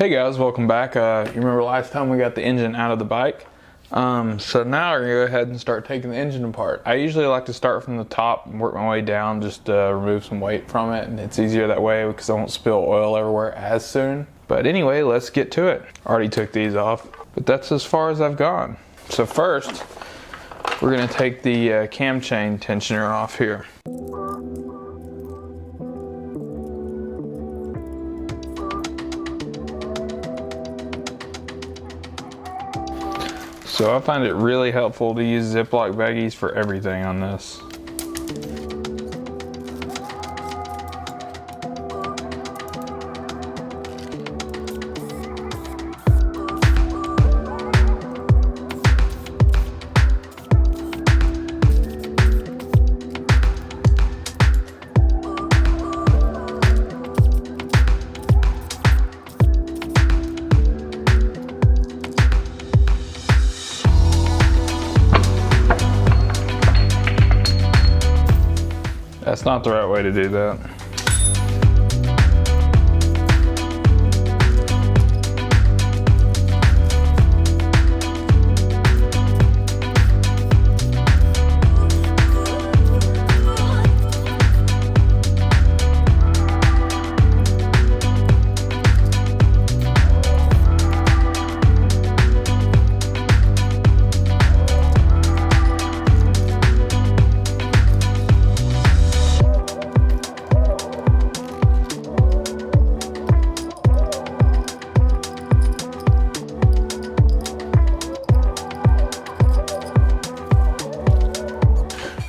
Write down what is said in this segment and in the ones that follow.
Hey guys, welcome back. You remember last time we got the engine out of the bike? So now we're gonna go ahead and start taking the engine apart. I usually like to start from the top and work my way down, just to remove some weight from it, and it's easier that way because I won't spill oil everywhere as soon. But anyway, let's get to it. Already took these off, but that's as far as I've gone. So first, we're gonna take the cam chain tensioner off here. So I find it really helpful to use Ziploc baggies for everything on this. That's not the right way to do that.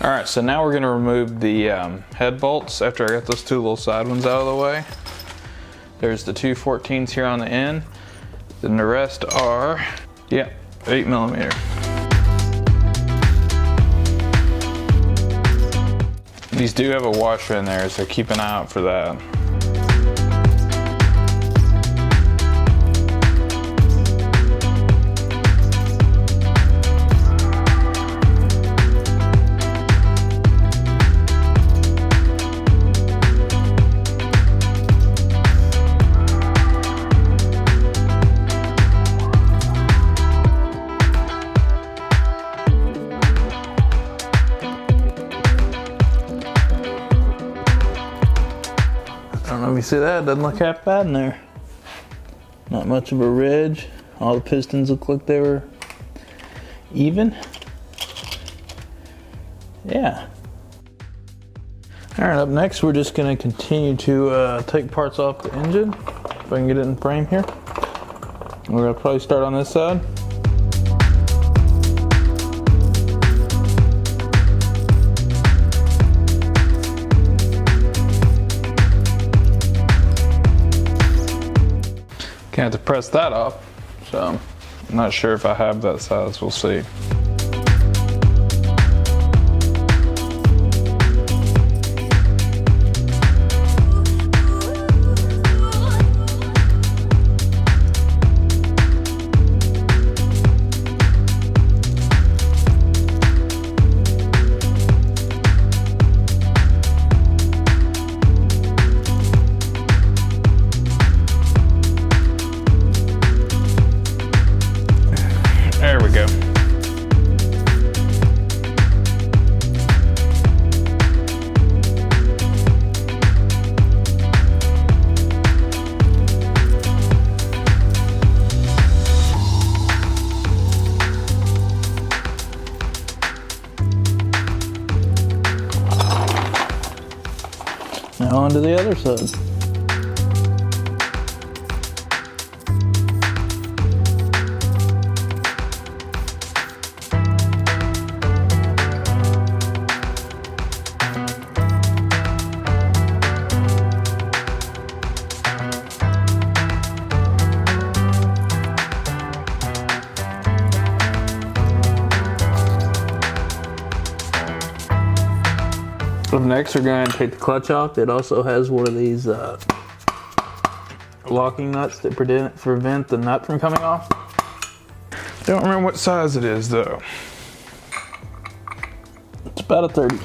Alright, so now we're going to remove the head bolts after I got those two little side ones out of the way. There's the two 14s here on the end. Then the rest are, 8mm. These do have a washer in there, so keep an eye out for that. I don't know if you see that, it doesn't look half bad in there. Not much of a ridge. All the pistons look like they were even. Yeah. Alright, up next we're just going to continue to take parts off the engine. If I can get it in frame here. We're going to probably start on this side. Gonna have to press that off, so I'm not sure if I have that size, we'll see. There we go. Now on to the other side. Up next, we're going to take the clutch off. It also has one of these locking nuts that prevent the nut from coming off. Don't remember what size it is though. It's about a 30.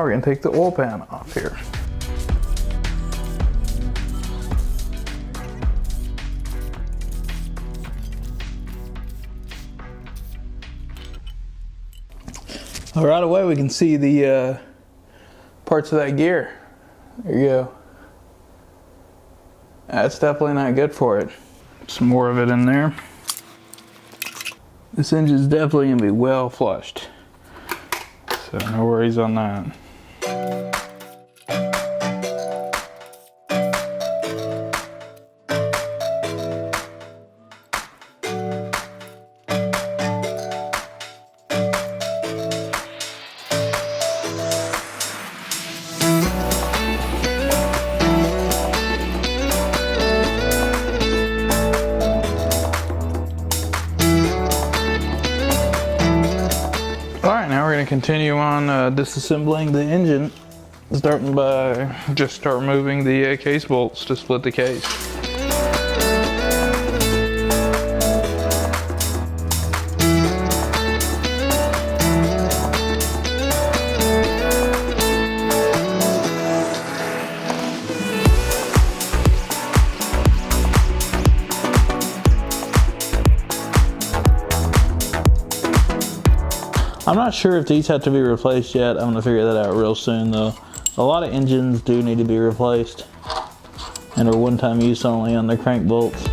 we're gonna take the oil pan off here. Right away we can see the parts of that gear. There you go. That's definitely not good for it. Some more of it in there. This engine's definitely gonna be well flushed, so no worries on that. Alright, now we're going to continue on disassembling the engine, starting by just start removing the case bolts to split the case. I'm not sure if these have to be replaced yet. I'm gonna figure that out real soon though. A lot of engines do need to be replaced and are one-time use only on their crank bolts.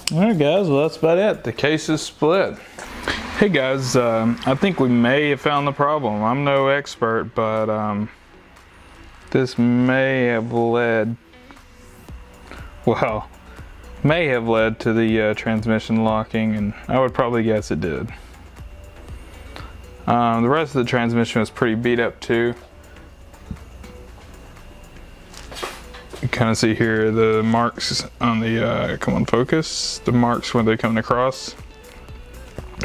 Alright guys, well that's about it. The case is split. Hey guys, I think we may have found the problem. I'm no expert, but this may have led to the transmission locking, and I would probably guess it did. The rest of the transmission was pretty beat up too. You kind of see here the marks on the, come on focus, the marks when they're coming across.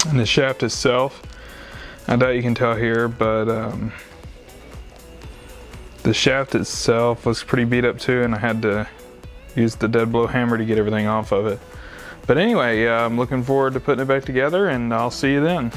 And the shaft itself, I doubt you can tell here, but the shaft itself was pretty beat up too, and I had to use the dead blow hammer to get everything off of it. But anyway, I'm looking forward to putting it back together, and I'll see you then.